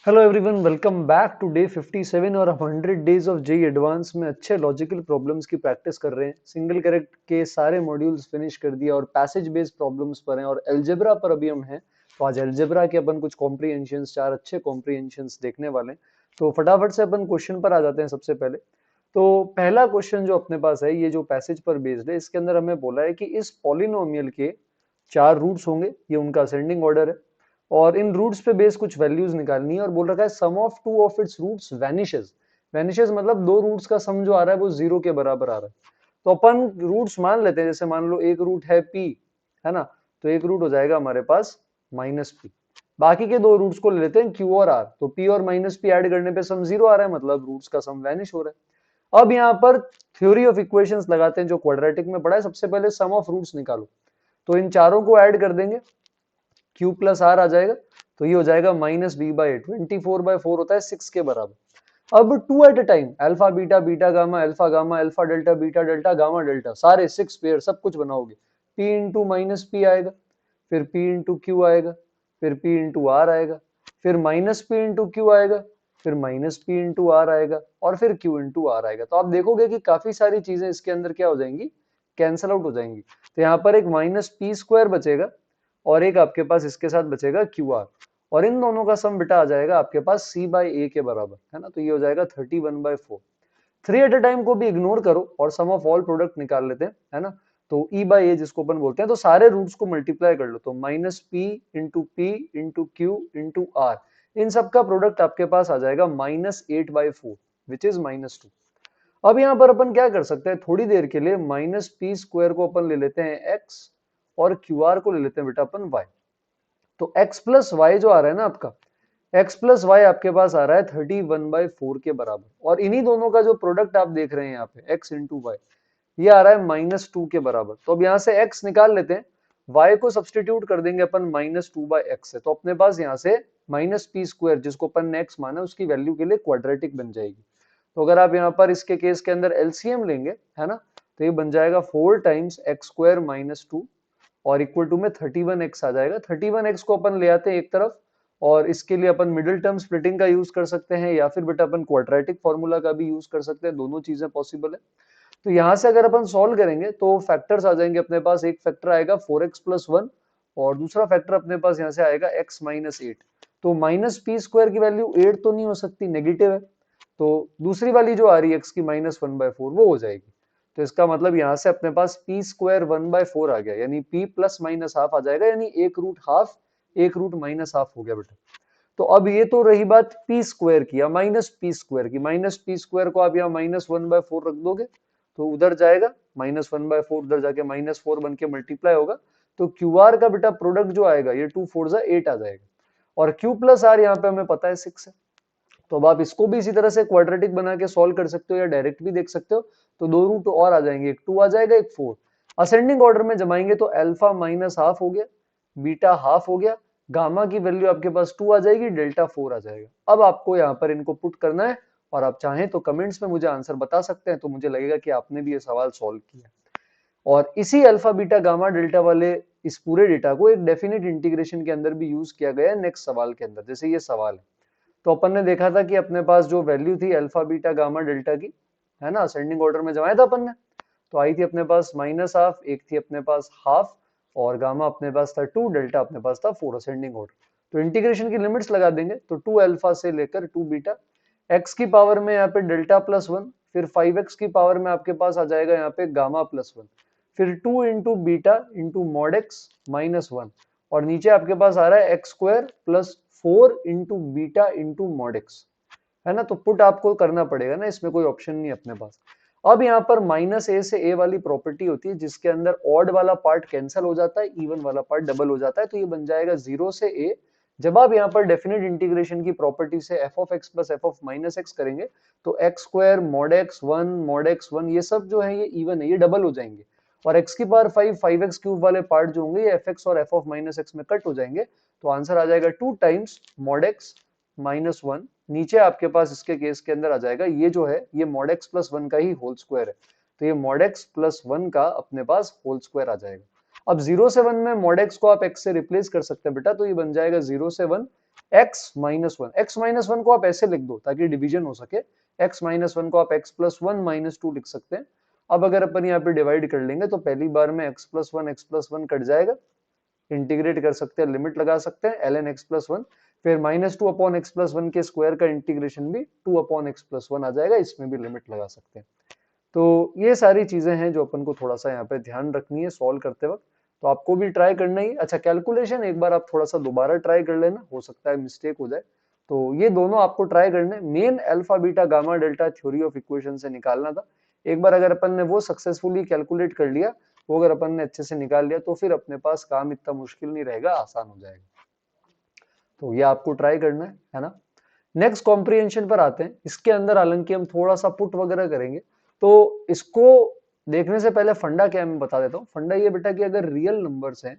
Hello everyone, welcome back to day 57 और 100 days of JEE advance में अच्छे logical problems की प्रैक्टिस कर रहे हैं। सिंगल करेक्ट के सारे मॉड्यूल्स फिनिश कर दिया और पैसेज बेस्ड प्रॉब्लम्स पर हैं और अलजेब्रा पर अभी हम हैं। तो आज अलजेब्रा के अपन कुछ कॉम्प्रिहेंशंस, चार अच्छे कॉम्प्रिहेंशंस देखने वाले हैं। तो फटाफट से अपन क्वेश्चन पर आ जाते हैं। सबसे पहले तो पहला क्वेश्चन जो अपने पास है, ये जो पैसेज पर बेस्ड है, इसके अंदर हमें बोला है कि इस पॉलिनोमियल के चार रूट्स होंगे, ये उनका असेंडिंग ऑर्डर है और इन रूट्स पे बेस कुछ वैल्यूज निकालनी है और बोल रखा है sum of two of its roots vanishes. Vanishes मतलब दो रूट्स का सम जो आ रहा है वो जीरो के बराबर आ रहा है। तो अपन रूट्स मान लेते हैं, जैसे मान लो एक रूट है p, है ना। तो एक रूट हो जाएगा हमारे पास माइनस p। बाकी के दो रूट्स को ले लेते हैं q और r। तो p और माइनस p ऐड करने पे सम जीरो आ रहा है, मतलब रूट्स का सम वैनिश हो रहा है। अब यहाँ पर थ्योरी ऑफ इक्वेशंस लगाते हैं जो क्वाड्रेटिक में पढ़ा है। सबसे पहले सम ऑफ रूट्स निकालो, तो इन चारों को ऐड कर देंगे, q प्लस आर आ जाएगा। तो ये हो जाएगा माइनस बी बाई 24/4 होता है 6 के बराबर। अब two at a time alpha beta beta gamma alpha delta beta delta gamma delta सारे 6 पेयर सब कुछ बनाओगे। p इंटू माइनस पी आएगा, फिर p इंटू क्यू आएगा, फिर p इंटू आर आएगा, फिर माइनस पी इंटू क्यू आएगा, फिर माइनस पी इंटू आर आएगा और फिर q इंटू आर आएगा। तो आप देखोगे कि काफी सारी चीजें इसके अंदर क्या हो जाएंगी, कैंसल आउट हो जाएंगी। तो यहाँ पर एक माइनस पी स्क्वायर बचेगा और एक आपके पास इसके साथ बचेगा क्यू आर, और इन दोनों का सम बेटा आ जाएगा आपके पास सी बाई ए के बराबर, है ना। तो ये हो जाएगा 31/4। थ्री एट अ टाइम को भी इग्नोर करो और सम ऑफ ऑल प्रोडक्ट निकाल लेते हैं, है ना। तो ई बाई ए जिसको अपन बोलते हैं, तो सारे रूट्स को मल्टीप्लाई कर लो, तो minus P into Q into R, इन सब का प्रोडक्ट आपके पास आ जाएगा -8/4 विच इज -2। अब यहाँ पर अपन क्या कर सकते हैं, थोड़ी देर के लिए माइनस पी स्क्वायर को अपन ले लेते हैं एक्स और क्यू आर को ले लेते हैं बेटा अपन वाई। तो x प्लस वाई जो आ रहा है ना आपका, x प्लस वाई आपके पास आ रहा है 31/4 के बराबर, और इन्हीं दोनों का जो प्रोडक्ट आप देख रहे हैं यहाँ पे x इंटू वाई, ये आ रहा है -2 के बराबर। तो अब यहाँ से x निकाल लेते हैं, y को सब्सटीट्यूट कर देंगे अपन -2/x से, तो अपने पास यहाँ से माइनस पी स्क्वायर जिसको अपन ने x माना उसकी वैल्यू के लिए क्वाड्रेटिक बन जाएगी। तो अगर आप यहाँ पर इसके केस के अंदर एलसीएम लेंगे, है ना, तो ये बन जाएगा 4 टाइम्स एक्स स्क्वायर माइनस 2 और इक्वल टू में 31x आ जाएगा। 31x को अपन ले आते हैं एक तरफ, और इसके लिए अपन मिडिल टर्म स्प्लिटिंग का यूज कर सकते हैं या फिर बेटा अपन क्वाड्रेटिक फॉर्मूला का भी यूज कर सकते हैं, दोनों चीजें पॉसिबल है। तो यहाँ से अगर अपन सॉल्व करेंगे तो फैक्टर्स आ जाएंगे अपने पास। एक फैक्टर आएगा 4x प्लस 1 और दूसरा फैक्टर अपने पास यहाँ से आएगा x माइनस 8। तो माइनस पी स्क्वायर की वैल्यू 8 तो नहीं हो सकती, नेगेटिव है। तो दूसरी वाली जो आ रही है x की -1/4 वो हो जाएगी। तो इसका मतलब यहाँ से अपने पास पी स्क्वायर 1/4 आ गया, यानी p प्लस माइनस हाफ आ जाएगा, यानी एक रूट हाफ एक रूट माइनस हाफ हो गया बेटा। तो अब ये तो रही बात पी स्क्वायर की या माइनस पी स्क्वायर की। माइनस पी स्क्वायर को आप यहाँ -1/4 रख दोगे तो उधर जाएगा -1/4, उधर जाके -4 बन के मल्टीप्लाई होगा। तो क्यू आर का बेटा प्रोडक्ट जो आएगा ये 2 4 जा 8 आ जाएगा, और क्यू प्लस आर यहाँ पे हमें पता है 6 है। तो अब आप इसको भी इसी तरह से क्वाड्रेटिक बना के सॉल्व कर सकते हो या डायरेक्ट भी देख सकते हो। तो दो रूट और आ जाएंगे, एक 2 आ जाएगा एक 4। असेंडिंग ऑर्डर में जमाएंगे तो अल्फा माइनस हाफ हो गया, बीटा हाफ हो गया, गामा की वैल्यू आपके पास 2 आ जाएगी, डेल्टा 4 आ जाएगा। अब आपको यहाँ पर इनको पुट करना है और आप चाहें तो कमेंट्स में मुझे आंसर बता सकते हैं, तो मुझे लगेगा कि आपने भी ये सवाल सॉल्व किया। और इसी अल्फा बीटा गामा डेल्टा वाले इस पूरे डेटा को एक डेफिनेट इंटीग्रेशन के अंदर भी यूज किया गया है नेक्स्ट सवाल के अंदर। जैसे ये सवाल है, तो अपन ने देखा था कि अपने पास जो वैल्यू थी अल्फा बीटा गामा डेल्टा की, है ना, असेंडिंग ऑर्डर में जमाया था अपन ने। तो आई थी अपने पास माइनस हाफ, एक थी अपने पास हाफ, और गामा अपने पास था 2, डेल्टा अपने पास था 4, असेंडिंग ऑर्डर। तो इंटीग्रेशन की लिमिट्स लगा देंगे, तो 2 अल्फा से लेकर 2 बीटा, एक्स की पावर में यहाँ पे डेल्टा प्लस 1, फिर 5x की पावर में आपके पास आ जाएगा यहाँ पे गामा प्लस 1, फिर 2 into beta into mod x minus 1, और नीचे आपके पास आ रहा है x square plus 4 into beta into mod x, है ना। तो पुट आपको करना पड़ेगा ना, इसमें कोई ऑप्शन नहीं अपने पास। अब यहाँ पर माइनस ए से ए वाली प्रॉपर्टी होती है जिसके अंदर ऑड वाला पार्ट कैंसिल हो जाता है, इवन वाला पार्ट डबल हो जाता है, तो ये बन जाएगा 0 से ए। जब आप यहाँ पर डेफिनेट इंटीग्रेशन की प्रॉपर्टी से F of x plus F of minus x करेंगे तो x square mod x one ये सब जो है ये इवन है, ये डबल हो जाएंगे, और x की पावर 5 एक्स क्यूब वाले पार्ट जो होंगे ये एफ एक्स और एफ ऑफ माइनस एक्स में कट हो जाएंगे। तो आंसर आ जाएगा 2 टाइम्स मॉड एक्स माइनस 1। नीचे आपके पास इसके केस के अंदर आ जाएगा ये जो है ये मॉड एक्स प्लस 1 का ही होल स्क्वायर है, तो ये मॉड एक्स प्लस 1 का अपने पास होल स्क्वायर आ जाएगा। अब 0 से 1 में मॉड एक्स को आप x से रिप्लेस कर सकते हैं बेटा, तो ये बन जाएगा 0 से 1 x minus one, x minus one को आप ऐसे लिख दो ताकि डिवीजन हो सके, x माइनस वन को आप x plus one minus two लिख सकते हैं। अब अगर अपन यहाँ पे डिवाइड कर लेंगे तो पहली बार में x प्लस वन कट जाएगा, इंटीग्रेट कर सकते हैं, लिमिट लगा सकते हैं ln x प्लस वन, फिर minus two upon X plus one के स्क्वायर का इंटीग्रेशन भी two upon X plus one आ जाएगा, इसमें भी लिमिट लगा सकते हैं। तो ये सारी चीजें हैं जो अपन को थोड़ा सा यहाँ पे ध्यान रखनी है सॉल्व करते वक्त, तो आपको भी ट्राई करना ही। अच्छा, कैलकुलेशन एक बार आप थोड़ा सा दोबारा ट्राई कर लेना, हो सकता है मिस्टेक हो जाए, तो ये दोनों आपको ट्राई करने। Main alpha beta gamma delta theory of equation से निकालना था, एक बार अगर अपन ने वो सक्सेसफुली कैलकुलेट कर लिया, वो अगर अपन ने अच्छे से निकाल लिया तो फिर अपने पास काम इतना मुश्किल नहीं रहेगा, आसान हो जाएगा। तो ये आपको ट्राई करना है ना। नेक्स्ट कॉम्प्रिहेंशन पर आते हैं। इसके अंदर हालांकि हम थोड़ा सा पुट वगैरह करेंगे, तो इसको देखने से पहले फंडा क्या है मैं बता देता हूँ। फंडा ये बेटा कि अगर रियल नंबर्स हैं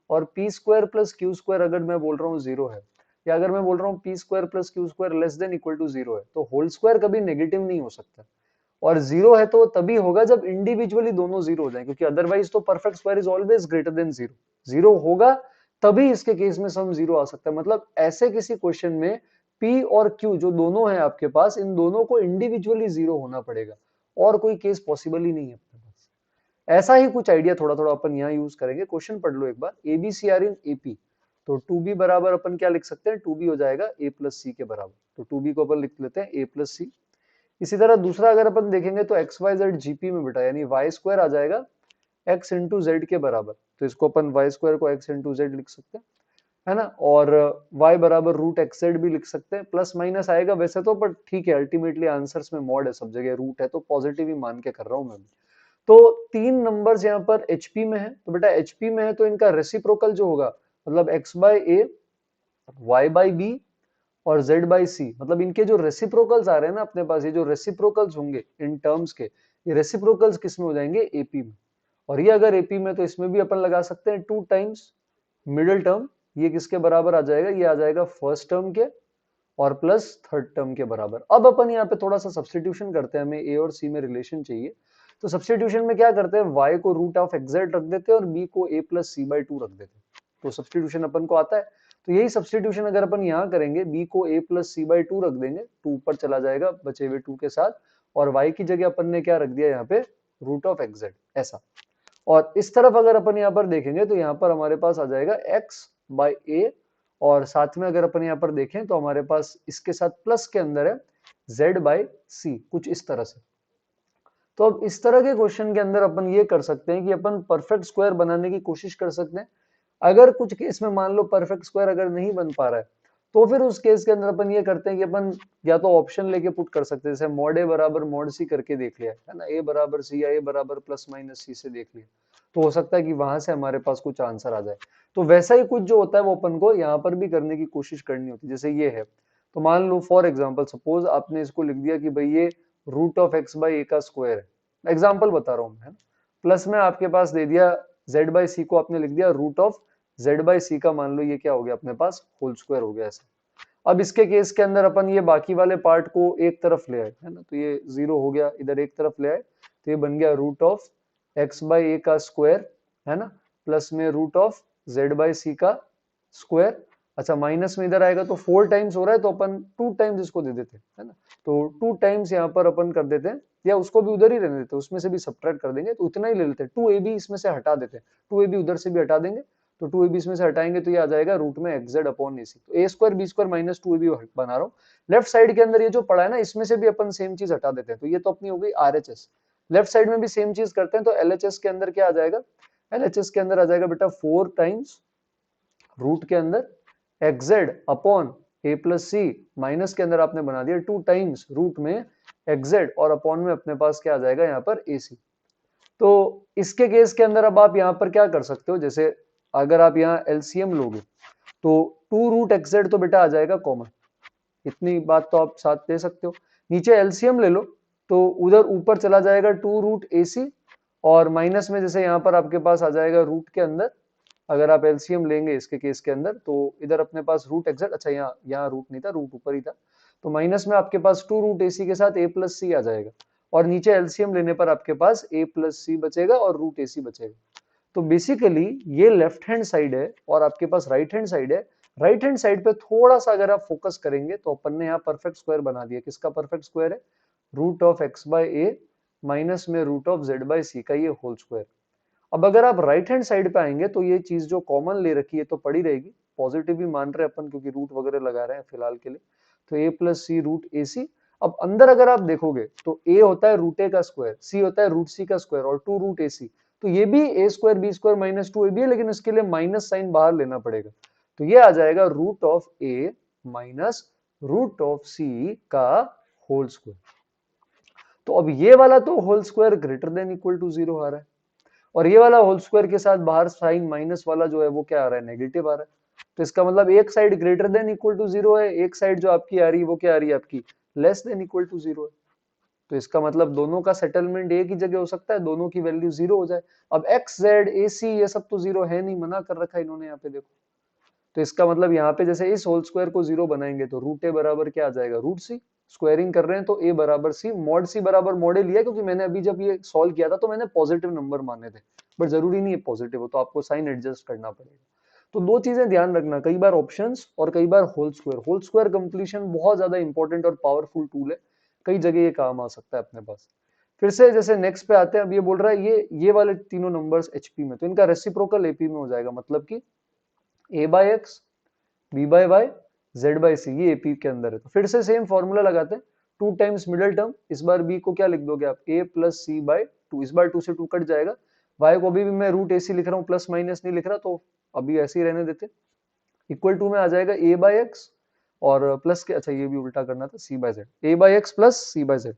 और P square plus q square अगर मैं बोल रहा हूँ जीरो है, या अगर मैं बोल रहा हूँ p square plus q square less than equal to zero है, तो होल स्क्वायर कभी नेगेटिव नहीं हो सकता। और जीरो है तो तभी होगा जब इंडिविजुअली दोनों जीरो हो जाए, क्योंकि अदरवाइज तो perfect square is always greater than zero. Zero होगा तभी इसके केस में सम जीरो आ सकता है। मतलब ऐसे किसी क्वेश्चन में P और Q जो दोनों हैं आपके पास, इन दोनों को इंडिविजुअली जीरो होना पड़ेगा, और कोई केस पॉसिबल ही नहीं है अपने पास। ऐसा ही कुछ आइडिया थोड़ा थोड़ा अपन यहाँ यूज करेंगे। क्वेश्चन पढ़ लो एक बार, ABCR इन AP, तो 2B बराबर अपन क्या लिख सकते हैं, 2B हो जाएगा A प्लस सी के बराबर, तो 2B को अपन लिख लेते हैं A प्लस सी। इसी तरह दूसरा अगर अपन देखेंगे तो एक्स वाई जेड जीपी में बेटा, यानी वाई स्क्वायर आ जाएगा एक्स इंटू जेड के बराबर, तो इसको अपन वाई स्क्वायर को एक्स इंटू जेड लिख सकते हैं, है ना। और y बराबर रूट एक्स जेड भी लिख सकते हैं, प्लस माइनस आएगा वैसे तो, बट ठीक है, अल्टीमेटली आंसर्स में मॉड है, सब जगह रूट है, तो पॉजिटिव ही मान के कर रहा हूं मैं भी। तो तीन नंबर्स यहाँ पर HP में है, तो बेटा HP में है तो इनका रेसिप्रोकल जो होगा, मतलब x by a, y by b और z बाई सी, मतलब इनके जो रेसिप्रोकल्स आ रहे हैं ना अपने पास, ये जो रेसिप्रोकल्स होंगे इन टर्म्स के, ये रेसिप्रोकल्स किस में हो जाएंगे, एपी में। और ये अगर एपी में, तो इसमें भी अपन लगा सकते हैं टू टाइम्स मिडिल टर्म, ये किसके बराबर आ जाएगा, ये आ जाएगा फर्स्ट टर्म के और प्लस थर्ड टर्म के बराबर। अब अपन यहाँ पे थोड़ा सा सब्सटीट्यूशन करते हैं, हमें ए और सी में रिलेशन चाहिए, तो सब्सटीट्यूशन में क्या करते हैं, y को रूट ऑफ एक्स जेड रख देते हैं और b को a plus c by two रख देते हैं, तो सब्सटीट्यूशन अपन को आता है। तो यही सब्सटीट्यूशन अगर अपन यहाँ करेंगे, b को a plus c by two रख देंगे, टू ऊपर चला जाएगा बचे हुए टू के साथ, और y की जगह अपन ने क्या रख दिया यहाँ पे, रूट ऑफ एक्स जेड, ऐसा। और इस तरफ अगर अपन यहाँ पर देखेंगे तो यहाँ पर हमारे पास आ जाएगा x बाई ए, और साथ में अगर अपन यहाँ पर देखें तो हमारे पास इसके साथ प्लस के अंदर है z बाई सी, कुछ इस तरह से। तो अब इस तरह के क्वेश्चन के अंदर अपन ये कर सकते हैं कि अपन परफेक्ट स्क्वायर बनाने की कोशिश कर सकते हैं। अगर कुछ केस में मान लो परफेक्ट स्क्वायर अगर नहीं बन पा रहा है, तो फिर उस केस के अंदर अपन ये करते हैं कि अपन या तो ऑप्शन लेके पुट कर सकते हैं, जैसे मॉड ए बराबर मॉड सी करके देख लिया है ना, ए बराबर सी या ए बराबर प्लस माइनस सी से देख लिया, तो हो सकता है कि वहां से हमारे पास कुछ आंसर आ जाए। तो वैसा ही कुछ जो होता है वो अपन को यहाँ पर भी करने की कोशिश करनी होती है। जैसे ये है, तो मान लो फॉर एग्जाम्पल सपोज आपने इसको लिख दिया कि भाई ये रूट ऑफ एक्स बाई ए का स्क्वायर है, एग्जाम्पल बता रहा हूँ मैं, प्लस में आपके पास दे दिया जेड बाई सी को आपने लिख दिया रूट ऑफ जेड बाई सी का, मान लो ये क्या हो गया अपने पास, होल स्क्वायर हो गया ऐसा। अब इसके केस के अंदर अपन ये बाकी वाले पार्ट को एक तरफ ले आए, है ना, तो ये जीरो हो गया, इधर एक तरफ ले आए, तो ये बन गया रूट ऑफ एक्स बाई ए का स्क्वायर, है ना, प्लस में रूट ऑफ जेड बाई सी का स्क्वायर। अच्छा, माइनस में इधर आएगा तो 4 टाइम्स हो रहा है, तो अपन 2 टाइम्स इसको दे देते हैं, है ना, तो 2 टाइम्स यहाँ पर अपन कर देते हैं, या उसको भी उधर ही रहने देते हैं, उसमें से भी सब्ट्रैक्ट कर देंगे, तो उतना ही ले लेते हैं। 2ab इसमें से हटा देते हैं, 2ab उधर से भी हटा देंगे, तो 2ab इसमें से हटाएंगे तो ये आ जाएगा रूट में X Z upon A C, तो A square B square minus 2ab बना रहा हूँ। लेफ्ट साइड के अंदर ये जो पड़ा है ना, इसमें से भी अपन सेम चीज हटा देते हैं, तो ये तो अपनी हो गई RHS। लेफ्ट साइड में भी सेम चीज करते हैं, तो LHS के अंदर क्या आ जाएगा, LHS के अंदर आ जाएगा बेटा 4 टाइम्स रूट के अंदर एक्स जेड अपॉन ए प्लस सी, माइनस के अंदर आपने बना दिया 2 टाइम्स रूट में एक्स जेड, और अपॉन में अपने पास क्या आ जाएगा यहाँ पर ए सी। तो इसके केस के अंदर अब आप यहाँ पर क्या कर सकते हो, जैसे अगर आप यहाँ एलसीएम लोगे तो 2 रूट एक्स जेड तो बेटा आ जाएगा कॉमन, इतनी बात तो आप साथ दे सकते हो। नीचे एलसीएम ले लो तो उधर ऊपर चला जाएगा 2 रूट ए सी, और माइनस में जैसे यहाँ पर आपके पास आ जाएगा रूट के अंदर, अगर आप एलसीएम लेंगे इसके केस के अंदर तो इधर अपने पास रूट एक्स जेड, अच्छा यहाँ रूट नहीं था, रूट ऊपर ही था, तो माइनस में आपके पास 2 रूट ए सी के साथ ए प्लस सी आ जाएगा, और नीचे एलसीएम लेने पर आपके पास ए प्लस सी बचेगा और रूट ए सी बचेगा। तो बेसिकली ये लेफ्ट हैंड साइड है और आपके पास राइट हैंड साइड है, राइट हैंड साइड पे थोड़ा सा अगर आप फोकस करेंगे तो अपन ने यहाँ परफेक्ट स्क्वायर बना दिया। किसका परफेक्ट स्क्वायर है? Root of x by a minus में root of z by c का ये होल स्क्वायर। अब अगर आप राइट हैंड साइड पे आएंगे तो ये चीज जो कॉमन ले रखी है तो पड़ी रहेगी, पॉजिटिव भी मान रहे हैं अपन क्योंकि रूट वगैरह लगा रहे हैं फिलहाल के लिए। तो ए प्लस सी रूट ए सी। अब अंदर अगर आप देखोगे तो ए होता है रूट ए का स्क्वायर, सी होता है रूट सी का स्क्वायर और टू रूट ए सी। तो ये भी A square B square minus two A B है, लेकिन इसके लिए माइनस साइन बाहर लेना पड़ेगा। तो ये आ जाएगा root of A minus root of C का होल स्क्वायर। तो अब ये वाला तो whole square greater than equal to zero आ रहा है, और ये वाला होल स्क्वायर के साथ बाहर साइन माइनस वाला जो है वो क्या आ रहा है? नेगेटिव आ रहा है। तो इसका मतलब एक side greater than equal to zero है, एक साइड जो आपकी आ रही है वो क्या आ रही है? आपकी less than equal to zero है। तो इसका मतलब दोनों का सेटलमेंट एक ही जगह हो सकता है, दोनों की वैल्यू जीरो हो जाए। अब एक्स जेड ए सी ये सब तो जीरो है नहीं, मना कर रखा है इन्होंने यहाँ पे, देखो। तो इसका मतलब यहाँ पे जैसे इस होल स्क्वायर को जीरो बनाएंगे तो रूट ए बराबर क्या आ जाएगा? रूट सी। स्क्वायरिंग कर रहे हैं तो ए बराबर सी, मॉड सी बराबर मॉड ए लिया क्योंकि मैंने अभी जब ये सॉल्व किया था तो मैंने पॉजिटिव नंबर माने थे, बट जरूरी नहीं है पॉजिटिव हो, तो आपको साइन एडजस्ट करना पड़ेगा। तो दो चीजें ध्यान रखना, कई बार ऑप्शंस और कई बार whole square. Whole square completion बहुत ज्यादा इंपॉर्टेंट और पावरफुल टूल है, कई जगह ये काम आ सकता है अपने पास। फिर से जैसे नेक्स्ट पे आते हैं, अब ये बोल रहा है ये वाले तीनों नंबर्स एचपी में, तो इनका रेसिप्रोकल एपी में हो जाएगा, मतलब कि A by X B by Y Z by C, ये एपी के अंदर है। तो फिर से सेम फॉर्मूला लगाते हैं, टू टाइम्स मिडिल टर्म, इस बार बी को क्या लिख दोगे आप? ए प्लस सी बाय टू, इस बार टू से टू कट जाएगा। वाई को अभी भी मैं रूट ए सी लिख रहा हूँ, प्लस माइनस नहीं लिख रहा, तो अभी ऐसे ही रहने देते। इक्वल टू में आ जाएगा ए बाय एक्स और प्लस के, अच्छा ये भी उल्टा करना था, सी bye Z, A by x plus C bye Z.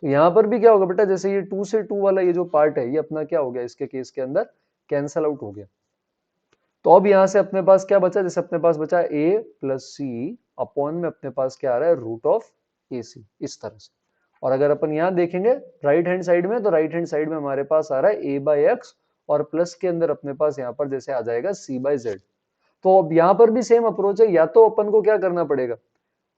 तो यहाँ पर भी क्या होगा बेटा, जैसे ये टू से टू वाला ये जो पार्ट है ये अपना क्या हो गया इसके केस के अंदर? कैंसल आउट हो गया। तो अब यहां से अपने पास क्या बचा? जैसे अपने पास बचा a प्लस सी अपॉन में अपने पास क्या आ रहा है? रूट ऑफ ए सी, इस तरह से। और अगर अपन यहां देखेंगे राइट हैंड साइड में, तो राइट हैंड साइड में हमारे पास आ रहा है a बाय एक्स और प्लस के अंदर अपने पास यहाँ पर जैसे आ जाएगा c बाय जेड। तो अब यहाँ पर भी सेम अप्रोच है, या तो अपन को क्या करना पड़ेगा?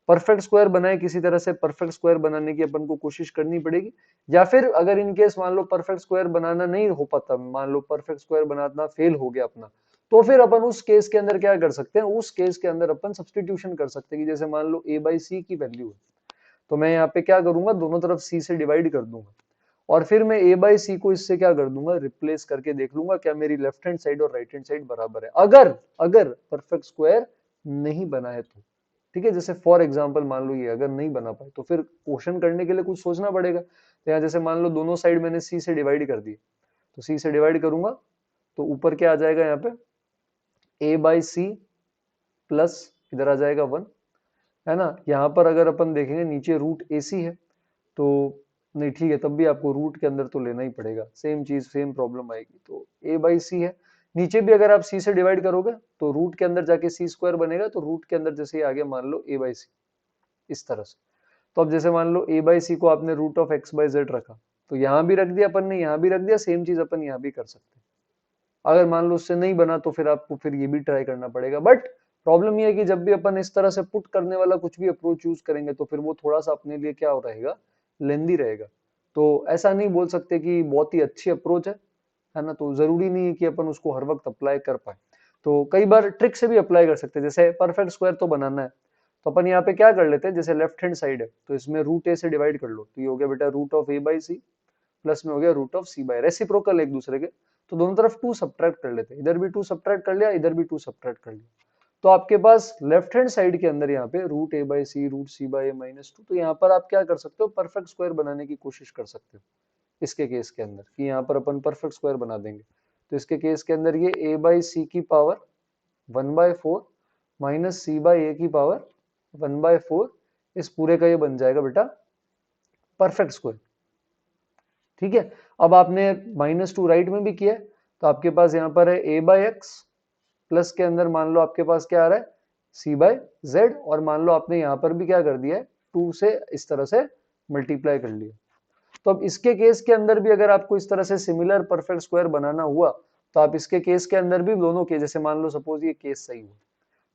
परफेक्ट स्क्वायर बनाए, किसी तरह से परफेक्ट स्क्वायर बनाने की अपन को कोशिश करनी पड़ेगी, या फिर अगर इन केस मान लो परफेक्ट स्क्वायर बनाना नहीं हो पाता, मान लो परफेक्ट स्क्वायर बनाना फेल हो गया अपना, तो फिर अपन उस केस के अंदर क्या कर सकते हैं? उस केस के अंदर अपन सब्सटीट्यूशन कर सकते हैं कि जैसे मान लो a बाई सी की वैल्यू है, तो मैं यहाँ पे क्या करूंगा? दोनों तरफ c से डिवाइड कर दूंगा, और फिर मैं a बाई सी को इससे क्या कर दूंगा? रिप्लेस करके देख लूंगा क्या मेरी लेफ्ट हैंड साइड और राइट हैंड साइड बराबर है। अगर अगर परफेक्ट स्क्वायर नहीं बना है तो ठीक है, जैसे फॉर एग्जांपल मान लो ये अगर नहीं बना पाए तो फिर क्वेश्चन करने के लिए कुछ सोचना पड़ेगा। तो यहाँ जैसे मान लो दोनों साइड मैंने सी से डिवाइड कर दी, तो सी से डिवाइड करूंगा तो ऊपर क्या आ जाएगा? यहाँ पे ए बाई सी प्लस इधर आ जाएगा वन, है ना। यहाँ पर अगर अपन देखेंगे नीचे रूट ए सी है, तो नहीं ठीक है, तब भी आपको रूट के अंदर तो लेना ही पड़ेगा, सेम चीज सेम प्रॉब्लम आएगी। तो ए बाई सी है, नीचे भी अगर आप सी से डिवाइड करोगे तो रूट के अंदर जाके सी स्क्वायर बनेगा, तो रूट के अंदर जैसे आ गया मान लो ए बाई सी, इस तरह से। तो अब जैसे मान लो ए बाई सी को आपने root of x by z रखा, तो यहाँ भी रख दिया अपन ने, यहाँ भी रख दिया, सेम चीज अपन यहाँ भी कर सकते हैं। अगर मान लो उससे नहीं बना तो फिर आपको फिर ये भी ट्राई करना पड़ेगा। बट प्रॉब्लम ये है कि जब भी अपन इस तरह से पुट करने वाला कुछ भी अप्रोच यूज करेंगे तो फिर वो थोड़ा सा अपने लिए क्या हो रहेगा? लेंदी रहेगा। तो ऐसा नहीं बोल सकते कि बहुत ही अच्छी अप्रोच है ना। तो जरूरी नहीं है कि अपन उसको हर वक्त अप्लाई कर पाए, तो कई बार ट्रिक से भी अप्लाई कर सकते हैं। जैसे परफेक्ट स्क्वायर तो बनाना है, तो अपन यहाँ पे क्या कर लेते हैं, जैसे लेफ्ट हैंड साइड है तो इसमें रूट ए से डिवाइड कर लो, तो ये हो गया बेटा root of a by c plus में हो गया root of c by, reciprocal एक दूसरे के, तो दोनों तरफ टू सब्ट्रैक्ट कर लेते हैं, इधर भी टू सब्ट्रैक्ट कर लिया, इधर भी टू सब्ट्रैक्ट कर लिया। तो आपके पास लेफ्ट हैंड साइड के अंदर यहाँ पे root a by c root c by a minus two, तो यहाँ पर आप क्या कर सकते हो? परफेक्ट स्क्वायर बनाने की कोशिश कर सकते हो इसके केस के अंदर, कि यहाँ पर अपन परफेक्ट स्क्वायर बना देंगे। तो इसके केस के अंदर ये ए बाई सी की power one by four minus C by A की पावर वन बाय फोर, इस पूरे का ये बन जाएगा बेटा परफेक्ट स्क्वायर। ठीक है, अब आपने माइनस टू राइट में भी किया है, तो आपके पास यहाँ पर है ए बाई एक्स प्लस के अंदर मान लो आपके पास क्या आ रहा है? सी बाय जेड, और मान लो आपने यहाँ पर भी क्या कर दिया है? टू से इस तरह से मल्टीप्लाई कर लिया। तो अब इसके केस के अंदर भी अगर आपको इस तरह से सिमिलर परफेक्ट स्क्वायर बनाना हुआ, तो आप इसके केस के अंदर भी दोनों के, जैसे मान लो सपोज ये केस सही हो,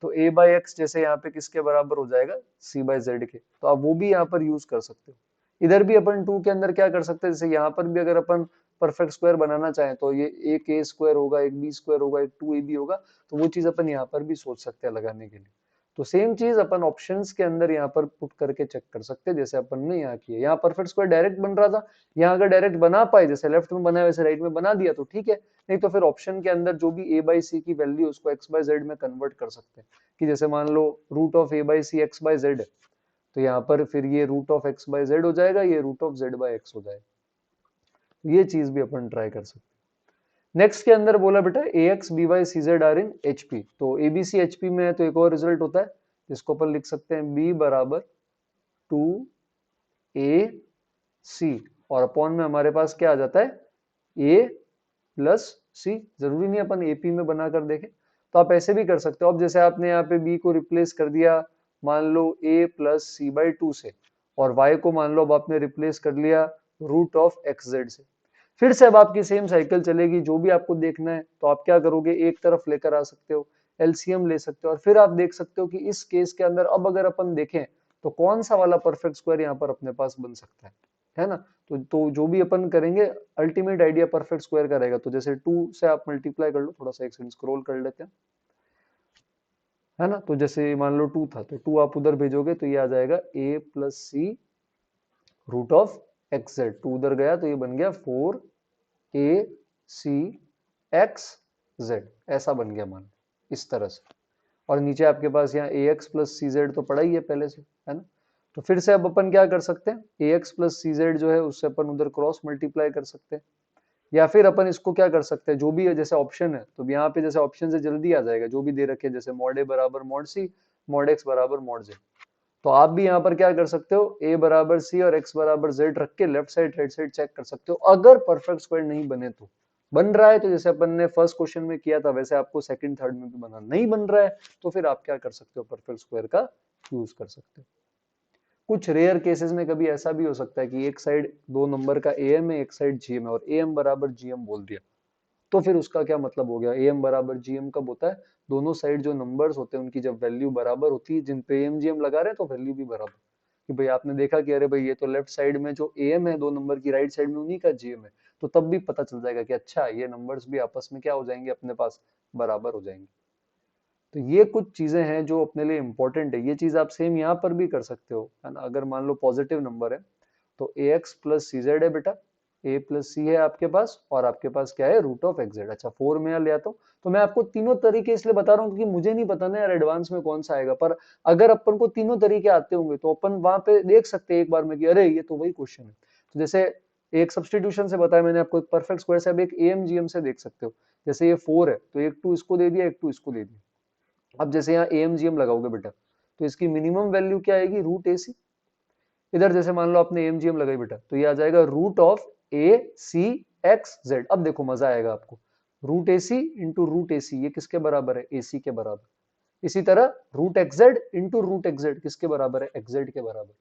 तो ए बाई एक्स जैसे यहाँ पे किसके बराबर हो जाएगा? सी बाई जेड के, तो आप वो भी यहाँ पर यूज कर सकते हो। इधर भी अपन टू के अंदर क्या कर सकते हैं, जैसे यहाँ पर भी अगर अपन परफेक्ट स्क्वायर बनाना चाहें तो ये एक ए स्क्वायर होगा, एक बी स्क्वायर होगा, एक 2ab होगा, तो वो चीज अपन यहाँ पर भी सोच सकते हैं लगाने के लिए। तो सेम चीज अपन ऑप्शंस के अंदर यहाँ पर पुट करके चेक कर सकते हैं, जैसे अपन ने यहाँ किया। यहाँ परफेक्ट स्क्वायर डायरेक्ट बन रहा था, यहाँ अगर डायरेक्ट बना पाए, जैसे लेफ्ट में बनाया वैसे राइट में बना दिया तो ठीक है, नहीं तो फिर ऑप्शन के अंदर जो भी a बाई सी की वैल्यू उसको x बाई जेड में कन्वर्ट कर सकते हैं, कि जैसे मान लो root of a by C X by Z है, तो यहाँ पर फिर ये root of x by Z हो जाएगा, ये root of z by X हो जाएगा। ये चीज भी अपन ट्राई कर सकते हैं। नेक्स्ट के अंदर बोला बेटा A X B Y C Z are in H P, तो एबीसी एच पी में है तो एक और रिजल्ट होता है जिसको अपन लिख सकते हैं बी बराबर 2ac, और अपॉन में हमारे पास क्या आ जाता है a प्लस सी। जरूरी नहीं अपन एपी में बनाकर देखें, तो आप ऐसे भी कर सकते हो। अब जैसे आपने यहाँ पे b को रिप्लेस कर दिया मान लो a प्लस सी बाई 2 से, और y को मान लो अब आपने रिप्लेस कर लिया रूट ऑफ एक्स जेड से। फिर से अब आपकी सेम साइकिल चलेगी, जो भी आपको देखना है तो आप क्या करोगे, एक तरफ लेकर आ सकते हो, एलसीएम ले सकते हो, और फिर आप देख सकते हो कि इस केस के अंदर अब अगर अपन देखें तो कौन सा वाला परफेक्ट स्क्वायर यहाँ पर अपने पास बन सकता है ना। तो जो भी अपन करेंगे अल्टीमेट आइडिया परफेक्ट स्क्वायर का रहेगा। तो जैसे 2 से आप मल्टीप्लाई कर लो, थोड़ा सा एक सेकंड स्क्रॉल कर लेते हैं, है ना। तो जैसे मान लो 2 था तो 2 आप उधर भेजोगे तो ये आ जाएगा a plus c root of x z, 2 उधर गया तो ये बन गया 4ac(x)z, ऐसा बन गया मान, इस तरह से। और नीचे आपके पास यहाँ ax प्लस सी जेड तो पड़ा ही है पहले से, है ना। तो फिर से अब अपन क्या कर सकते हैं, ax प्लस सी जेड जो है उससे अपन उधर क्रॉस मल्टीप्लाई कर सकते हैं, या फिर अपन इसको क्या कर सकते हैं, जो भी है जैसे ऑप्शन है तो यहाँ पे जैसे ऑप्शन से जल्दी आ जाएगा, जो भी दे रखे हैं जैसे मॉड ए बराबर मॉड सी, मॉड एक्स बराबर मॉड जेड। तो आप भी यहाँ पर क्या कर सकते हो, a बराबर सी और x बराबर z रख के left side right side check कर सकते हो। अगर परफेक्ट स्क्वायर नहीं बने तो, बन रहा है तो जैसे अपन ने फर्स्ट क्वेश्चन में किया था वैसे आपको सेकंड थर्ड में भी बनाना, नहीं बन रहा है तो फिर आप क्या कर सकते हो, परफेक्ट स्क्वायर का यूज कर सकते हो। कुछ रेयर केसेस में कभी ऐसा भी हो सकता है कि एक साइड 2 नंबर का am है, एक साइड gm है, और am बराबर gm बोल दिया, तो फिर उसका क्या मतलब हो गया, am बराबर gm कब होता है, दोनों साइड जो नंबर्स होते हैं उनकी जब वैल्यू बराबर होती है, जिन पे am gm लगा रहे हैं तो वैल्यू भी बराबर, कि भाई आपने देखा कि अरे भाई ये तो लेफ्ट साइड में जो am है 2 नंबर की, राइट साइड में उन्हीं का gm है, तो तब भी पता चल जाएगा कि अच्छा ये नंबर्स भी आपस में क्या हो जाएंगे, अपने पास बराबर हो जाएंगे। तो ये कुछ चीजें हैं जो अपने लिए इंपॉर्टेंट है। ये चीज आप सेम यहाँ पर भी कर सकते हो, है ना। अगर मान लो पॉजिटिव नंबर है तो ए एक्स प्लस सी जेड है बेटा, ए प्लस सी है आपके पास, और आपके पास क्या है, रूट ऑफ एक्स जेड। अच्छा 4 में ले आता हूँ, तो मैं आपको तीनों तरीके इसलिए बता रहा हूँ क्योंकि मुझे नहीं पता ना यार एडवांस में कौन सा आएगा, पर अगर अपन को तीनों तरीके आते होंगे तो अपन वहां पे देख सकते हैं एक बार में कि अरे ये तो वही क्वेश्चन है। तो जैसे एक सब्सटीट्यूशन से बताया मैंने आपको, एक परफेक्ट स्क्वायर से अब एक एएमजीएम से देख सकते हो। जैसे ये 4 है तो एक 2 इसको दे दिया, एक 2 इसको दे दिया। अब जैसे यहाँ एएमजीएम लगाओगे बेटा तो इसकी मिनिमम वैल्यू क्या आएगी, रूट एसी। इधर जैसे मान लो आपने एएमजीएम लगाई बेटा तो ये आ जाएगा root of A C X Z. अब देखो मजा आएगा आपको, root AC into root AC ये किसके बराबर है, एसी के बराबर। इसी तरह root XZ into root XZ किसके बराबर है, एक्सजेड के बराबर।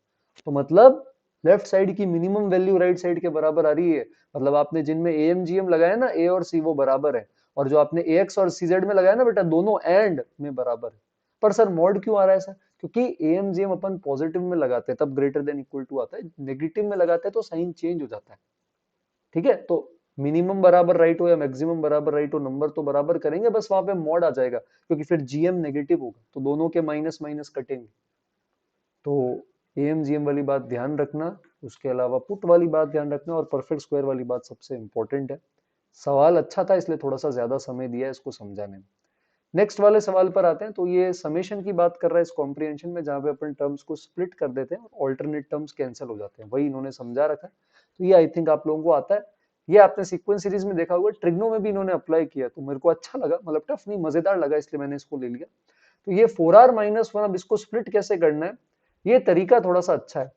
तो मतलब लेफ्ट साइड की मिनिमम वैल्यू राइट साइड के बराबर आ रही है, मतलब आपने जिनमें एएमजीएम लगाया ना, ए और सी वो बराबर है, और जो आपने एक्स और सीजेड में लगाया ना बेटा, दोनों एंड में बराबर है। पर सर मॉड क्यों आ रहा है सर, क्योंकि एएमजीएम अपन पॉजिटिव में लगाते हैं तब ग्रेटर देन इक्वल टू आता है, नेगेटिव में लगाते हैं तो साइन चेंज हो जाता है। ठीक है, तो मिनिमम बराबर राइट हो या मैक्सिमम बराबर राइट हो, नंबर तो बराबर करेंगे, बस वहां पे मॉड आ जाएगा क्योंकि फिर जीएम नेगेटिव होगा तो दोनों के माइनस माइनस कटेंगे। तो एम जीएम वाली बात ध्यान रखना, उसके अलावा पुट वाली बात ध्यान रखना, और परफेक्ट स्क्वायर वाली बात सबसे इंपॉर्टेंट है। सवाल अच्छा था इसलिए थोड़ा सा ज्यादा समय दिया है इसको समझाने में। नेक्स्ट वाले सवाल पर आते हैं। तो ये समेशन की बात कर रहा है इस कॉम्प्रिहेंशन में, जहां पे अपन टर्म्स को स्प्लिट कर देते हैं और ऑल्टरनेट टर्म्स कैंसिल हो जाते हैं, वही इन्होंने समझा रखा है। तो ये आई थिंक आप लोगों को आता है। ये आपने सीक्वेंस सीरीज में देखा होगा, ट्रिग्नो में भी इन्होंने अप्लाई किया, तो मेरे को अच्छा लगा, मतलब टफ नहीं मजेदार लगा इसलिए मैंने इसको ले लिया। तो ये 4r-1, अब इसको स्प्लिट कैसे करना है, ये तरीका थोड़ा सा अच्छा है।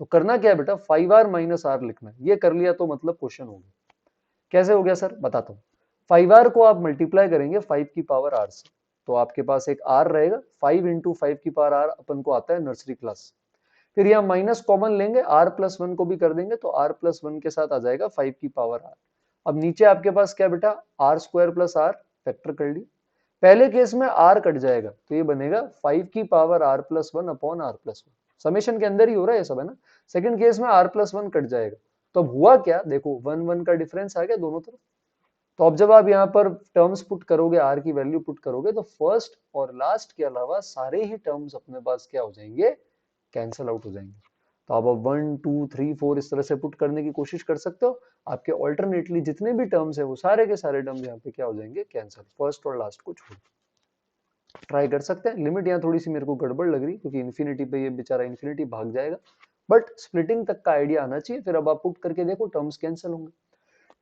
तो करना क्या है बेटा, 5r-r लिखना है। ये कर लिया तो मतलब क्वेश्चन हो गया। कैसे हो गया सर, बताता हूँ। 5r को आप मल्टीप्लाई करेंगे 5 की पावर r से, तो आपके पास एक r रहेगा, 5 इंटू 5 की पावर r अपन को आता है नर्सरी क्लास। फिर यहाँ माइनस कॉमन लेंगे, r+1 को भी कर देंगे तो r+1 के साथ आ जाएगा 5 की पावर r। अब नीचे आपके पास क्या बेटा, r² प्लस r, फैक्टर कर लिया। पहले केस में r कट जाएगा तो ये बनेगा 5 की power r+1 upon r+1। Summation के अंदर ही हो रहा है ये सब, है ना। सेकंड केस में r+1 कट जाएगा तो अब हुआ क्या, देखो 1 1 का डिफरेंस आ गया दोनों तरफ। तो अब जब आप यहाँ पर टर्म्स पुट करोगे, आर की वैल्यू पुट करोगे, तो फर्स्ट और लास्ट के अलावा सारे ही टर्म्स अपने पास क्या हो जाएंगे, कैंसल आउट हो जाएंगे। तो आप अब 1 2 3 4 इस तरह से पुट करने की कोशिश कर सकते हो। आपके ऑल्टरनेटली जितने भी टर्म्स है वो सारे के सारे टर्म्स यहाँ पे क्या हो जाएंगे, कैंसल, फर्स्ट और लास्ट को छोड़। ट्राई कर सकते हैं। लिमिट यहाँ थोड़ी सी मेरे को गड़बड़ लग रही क्योंकि इन्फिनिटी पे ये बेचारा इन्फिनिटी भाग जाएगा, बट स्प्लिटिंग तक का आइडिया आना चाहिए। फिर अब आप पुट करके देखो, टर्म्स कैंसिल होंगे।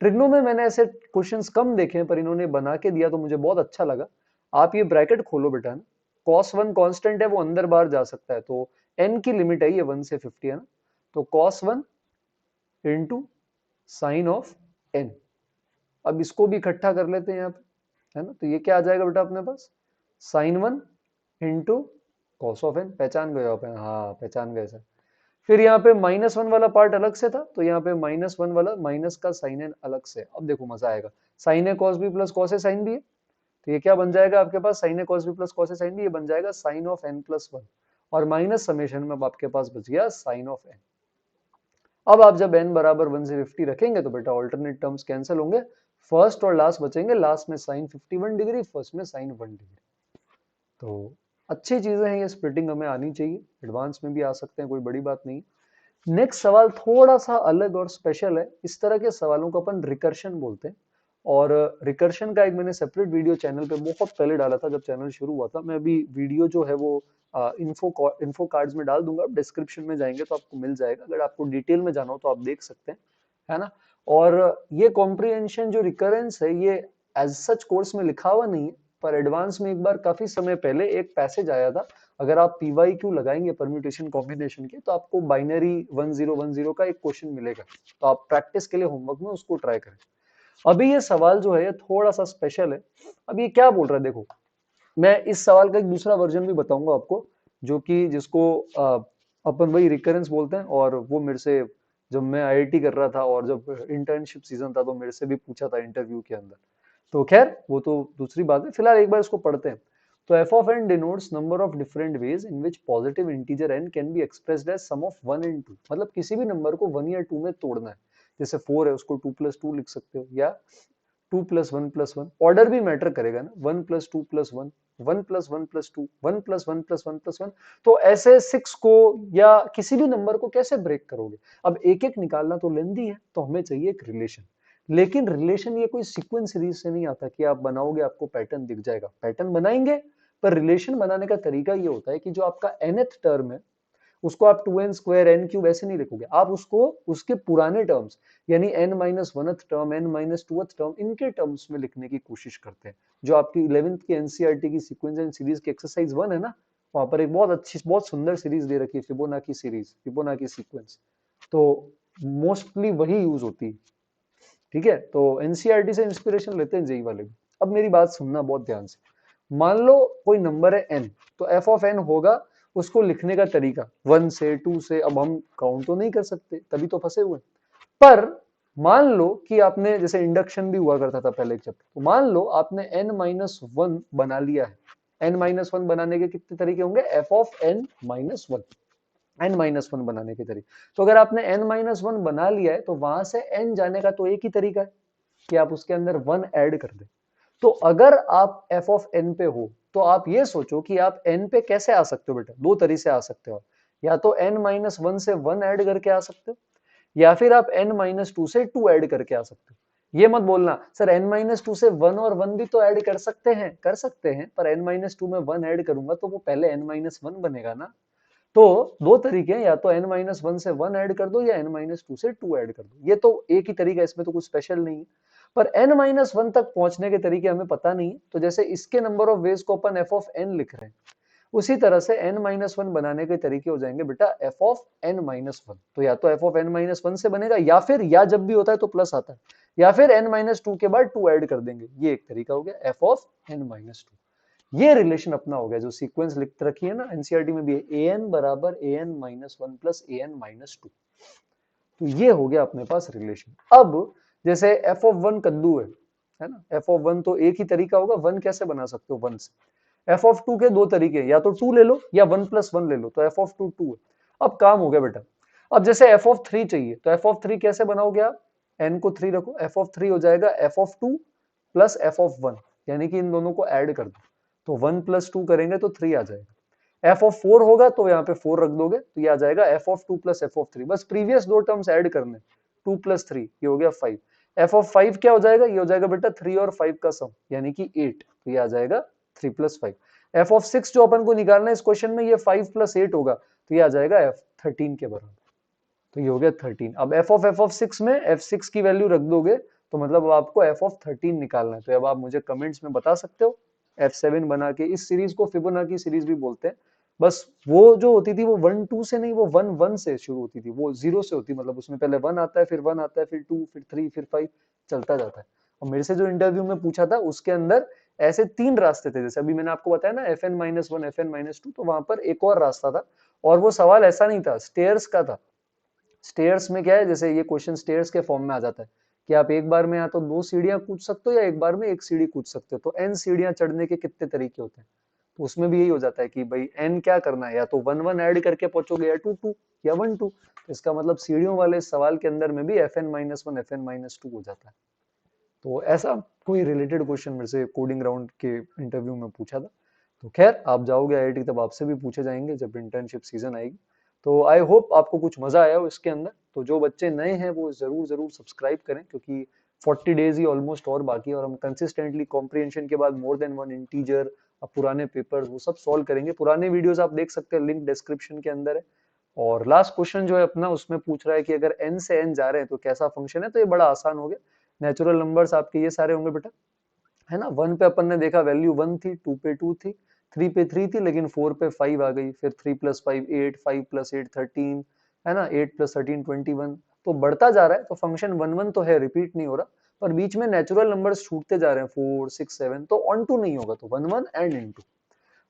ट्रिग्नो में मैंने ऐसे क्वेश्चंस कम देखे हैं, पर इन्होंने बना के दिया तो मुझे बहुत अच्छा लगा। आप ये ब्रैकेट खोलो बेटा ना, cos 1 कांस्टेंट है, वो अंदर बाहर जा सकता है, तो n की लिमिट है ये 1 से 50 है ना, तो cos 1 into sine of n। अब इसको भी इकट्ठा कर लेते हैं यहाँ पे, है ना, तो ये क्या आ जाएगा बेटा अपने पास, sine 1 into cos of n। पहचान गए आप, हाँ पहचान गए सर। फिर यहाँ पे -1 वाला पार्ट अलग से था, तो यहाँ पे -1 वाला माइनस का साइन एन अलग से। अब देखो मजा आएगा, sign A cos B plus cos A sine B है, तो ये क्या बन जाएगा आपके पास, sign A cos B plus cos A sine B, ये बन जाएगा साइन ऑफ n प्लस 1, और माइनस समेशन में अब आपके पास बच गया साइन ऑफ n। अब आप जब n बराबर 1 से 50 रखेंगे तो बेटा ऑल्टरनेट टर्म्स कैंसिल होंगे, फर्स्ट और लास्ट बचेंगे, लास्ट में साइन 51 डिग्री, फर्स्ट में साइन 1 डिग्री। तो अच्छी चीजें हैं ये, स्प्लिटिंग हमें आनी चाहिए, एडवांस में भी आ सकते हैं, कोई बड़ी बात नहीं। नेक्स्ट सवाल थोड़ा सा अलग और स्पेशल है, इस तरह के सवालों को अपन रिकर्शन बोलते हैं, और रिकर्शन का एक मैंने सेपरेट वीडियो चैनल पे बहुत पहले डाला था, जब चैनल शुरू हुआ था। मैं अभी वीडियो जो है वो इन्फो कार्ड्स में डाल दूंगा, डिस्क्रिप्शन में जाएंगे तो आपको मिल जाएगा, अगर आपको डिटेल में जाना हो तो आप देख सकते हैं, है ना। और ये कॉम्प्रिहेंशन जो रिकरेंस है, ये एज सच कोर्स में लिखा हुआ नहीं है, पर एडवांस में एक बार काफी समय पहले एक पैसेज आया था। अगर आप PYQ लगाएंगे परम्यूटेशन कॉम्बिनेशन के, तो आपको बाइनरी 1010 का एक क्वेश्चन मिलेगा, तो आप प्रैक्टिस के लिए होमवर्क में उसको ट्राई करें। अभी ये सवाल जो है ये थोड़ा सा स्पेशल है। अब ये क्या बोल रहा है, देखो मैं इस सवाल का एक दूसरा वर्जन भी बताऊंगा आपको, जो कि जिसको अपन वही रिकरेंस बोलते हैं, और वो मेरे से जब मैं IIT कर रहा था और जब इंटर्नशिप सीजन था तो मेरे से भी पूछा था इंटरव्यू के अंदर। तो खैर वो तो दूसरी बात है, फिलहाल एक बार इसको पढ़ते हैं। तो f of n denotes number of different ways in which positive integer n can be expressed as sum of 1 and 2। मतलब किसी भी नंबर को 1 या 2 में तोड़ना है, जैसे 4 है उसको 2 + 2 लिख सकते हो, या 2 + 1 + 1, ऑर्डर भी मैटर करेगा ना, 1 + 2 + 1, 1 + 1 + 2, 1 + 1 + 1 + 1। तो ऐसे 6 को या किसी भी नंबर को कैसे ब्रेक करोगे। अब एक एक निकालना तो लेंदी है, तो हमें चाहिए एक रिलेशन। लेकिन रिलेशन ये कोई सीक्वेंस सीरीज से नहीं आता कि आप बनाओगे आपको पैटर्न दिख जाएगा, पैटर्न बनाएंगे, पर रिलेशन बनाने का तरीका ये होता है कि जो आपका nth टर्म है उसको आप 2n² n³ ऐसे नहीं लिखोगे, आप उसको उसके पुराने टर्म्स यानी n-1th टर्म, n-2th टर्म, इनके टर्म्स में लिखने की कोशिश करते हैं। जो आपकी 11th की NCERT की सीक्वेंस एंड सीरीज की एक्सरसाइज 1 है ना, वहां पर एक बहुत अच्छी बहुत सुंदर सीरीज दे रखी है, फिबोनाची सीरीज, फिबोनाची सीक्वेंस, तो मोस्टली वही यूज होती है। ठीक है, तो NCERT से इंस्पिरेशन लेते हैं जेई वाले भी। अब मेरी बात सुनना बहुत ध्यान से, मान लो कोई नंबर है n, तो f of n होगा उसको लिखने का तरीका 1 से 2 से, अब हम काउंट तो नहीं कर सकते तभी तो फंसे हुए। पर मान लो कि आपने, जैसे इंडक्शन भी हुआ करता था पहले एक चैप्टर, तो मान लो आपने n-1 बना लिया है। n-1 बनाने के कितने तरीके होंगे, f of n-1, n-1 बनाने के तरीके। तो अगर आपने n-1 बना लिया है तो वहां से n जाने का तो एक ही तरीका है कि आप उसके अंदर 1 ऐड कर दें। तो अगर आप f of n पे हो तो आप ये सोचो कि आप n पे कैसे आ सकते हो बेटा, दो तरीके से आ सकते हो, या तो n-1 से 1 ऐड करके आ सकते हो, या फिर आप n-2 से 2 ऐड करके आ सकते हो। ये मत बोलना सर n-2 से 1 और 1 भी तो ऐड कर सकते हैं, पर n-2 में 1 ऐड करूंगा तो वो पहले n-1 बनेगा ना। तो दो तरीके हैं, या तो n-1 से 1 ऐड कर दो या n-2 से 2 ऐड कर दो, ये तो एक ही तरीका है, इसमें तो कुछ स्पेशल नहीं है। पर n-1 तक पहुंचने के तरीके हमें पता नहीं, तो जैसे इसके नंबर ऑफ वेज को अपन f of n लिख रहे हैं, उसी तरह से n-1 बनाने के तरीके हो जाएंगे बेटा f of n-1। तो या तो f of n-1 से बनेगा, या फिर, या जब भी होता है तो प्लस आता है, या फिर n-2 के बाद 2 ऐड कर देंगे, ये एक तरीका हो गया f of n-2। ये रिलेशन अपना हो गया, जो सीक्वेंस लिख रखी है ना एनसीईआरटी में भी है, an बराबर an-1 प्लस an-2। तो ये हो गया अपने पास रिलेशन। अब जैसे f of 1 कद्दू है ना, f of 1 तो एक ही तरीका होगा, 1 कैसे बना सकते हो 1 से। f of 2 के दो तरीके, या तो 2 ले लो या 1 + 1 ले लो, तो f of 2 2 है। अब काम हो गया बेटा, अब जैसे एफ ऑफ थ्री चाहिए, तो एफ ऑफ थ्री कैसे बनाओगे आप? एन को थ्री रखो, एफ ऑफ थ्री हो जाएगा F of two plus F of one, यानी कि इन दोनों को ऐड कर दो, तो वन प्लस टू करेंगे तो थ्री आ जाएगा। एफ ऑफ फोर होगा तो यहाँ पे फोर रख दोगे, तो ये आ जाएगा F of two plus F of three. बस प्रीवियस दो टर्म्स ऐड करने, टू प्लस थ्री, ये हो गया फाइव। एफ ऑफ फाइव क्या हो जाएगा? ये हो जाएगा बेटा थ्री और फाइव का सम, यानी कि एट, तो ये आ जाएगा three plus five. F of six जो अपन को निकालना है इस क्वेश्चन में, ये फाइव प्लस एट होगा, तो ये आ जाएगा एफ थर्टीन के बराबर, तो ये हो गया थर्टीन। अब एफ ऑफ सिक्स में एफ सिक्स की वैल्यू रख दोगे, तो मतलब आपको एफ ऑफ थर्टीन निकालना है। तो अब आप मुझे कमेंट्स में बता सकते हो एफ सेवन बना के। इस सीरीज को फिबोनाची सीरीज भी बोलते हैं। बस वो जो होती थी वो वन टू से नहीं, वो वन वन से शुरू होती थी, वो जीरो से होती, मतलब उसमें पहले वन आता है, फिर वन आता है, फिर टू, फिर थ्री, फिर फाइव, चलता जाता है। और मेरे से जो इंटरव्यू में पूछा था उसके अंदर ऐसे तीन रास्ते थे, जैसे अभी मैंने आपको बताया ना f n minus one, f n minus two, तो वहां पर एक और रास्ता था, और वो सवाल ऐसा नहीं था, स्टेयर्स का था। स्टेयर्स में क्या है, जैसे ये क्वेश्चन स्टेयर्स के फॉर्म में आ जाता है कि आप एक बार में या तो दो सीढ़ियां कूद सकते हो या एक बार में एक सीढ़ी कूद सकते हो, तो एन सीढ़ियां चढ़ने के कितने तरीके होते हैं, तो उसमें भी यही हो जाता है कि भाई एन क्या करना है, या तो वन वन ऐड करके पहुंचोगे, या टू टू, या वन टू। इसका मतलब सीढ़ियों वाले सवाल के अंदर में भी f n minus one, f n minus two हो जाता है। तो ऐसा कोई रिलेटेड क्वेश्चन मेरे से कोडिंग राउंड के इंटरव्यू में पूछा था। तो खैर, आप जाओगे आईआईटी तब आपसे भी पूछे जाएंगे जब इंटर्नशिप सीजन आएगी। तो आई होप आपको कुछ मजा आया हो इसके अंदर। तो जो बच्चे नए हैं वो जरूर जरूर सब्सक्राइब करें, क्योंकि 40 डेज ही ऑलमोस्ट और बाकी है, और हम कंसिस्टेंटली कॉम्प्रिहेंशन के बाद मोर देन वन इंटीजर, अब पुराने पेपर्स वो सब सॉल्व करेंगे। पुराने वीडियोस आप देख सकते हैं, लिंक डिस्क्रिप्शन के अंदर है। और लास्ट क्वेश्चन जो है अपना, उसमें पूछ रहा है कि अगर n से n जा रहे हैं तो कैसा फंक्शन है, तो ये बड़ा आसान हो गया। नेचुरल नंबर्स आपके ये सारे होंगे बेटा, है ना। वन पे अपन ने देखा वैल्यू वन थी, टू पे टू थी, थ्री पे थ्री थी, लेकिन फोर पे फाइव आ गई, फिर three plus five eight, five plus eight thirteen, है ना, एट प्लस थर्टीन 21, तो बढ़ता जा रहा है। तो फंक्शन वन वन तो है, रिपीट नहीं हो रहा, पर बीच में नेचुरल नंबर्स छूटते जा रहे हैं, फोर सिक्स सेवन, तो ऑन टू नहीं होगा, तो one one and in two.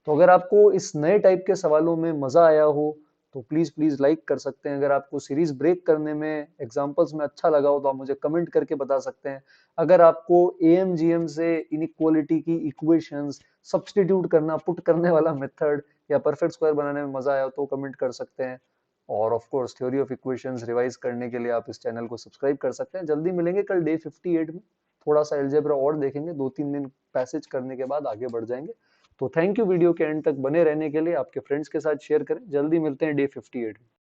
तो अगर आपको इस नए टाइप के सवालों में मजा आया हो तो प्लीज प्लीज लाइक कर सकते हैं। अगर आपको सीरीज ब्रेक करने में, एग्जांपल्स में अच्छा लगा हो तो आप मुझे कमेंट करके बता सकते हैं। अगर आपको एएमजीएम से इनइक्वालिटी की इक्वेशंस सब्स्टिट्यूट करना, पुट करने वाला मेथड या परफेक्ट स्क्वायर बनाने में मजा आया हो तो कमेंट कर सकते हैं। और of course theory of equations revise करने के लिए आप इस चैनल को सब्सक्राइब कर सकते हैं। जल्दी मिलेंगे कल डे 58 में, थोड़ा सा एल्जेब्रा और देखेंगे, 2-3 दिन पैसेज करने के बाद आगे बढ़ जाएंगे। तो थैंक यू वीडियो के एंड तक बने रहने के लिए। आपके फ्रेंड्स के साथ शेयर करें। जल्दी मिलते हैं डे 58 में।